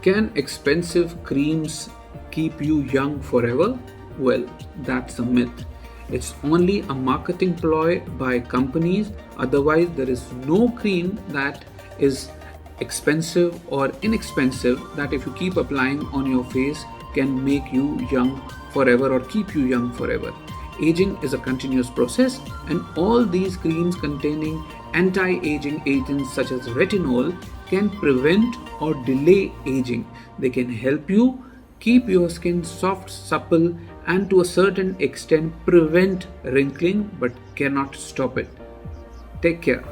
Can expensive creams keep you young forever? Well, that's a myth. It's only a marketing ploy by companies. Otherwise, there is no cream that is expensive or inexpensive that if you keep applying on your face can make you young forever or keep you young forever. Aging is a continuous process, and all these creams containing anti aging agents such as retinol can prevent or delay aging. They can help you keep your skin soft, supple, and to a certain extent prevent wrinkling but cannot stop it. Take care.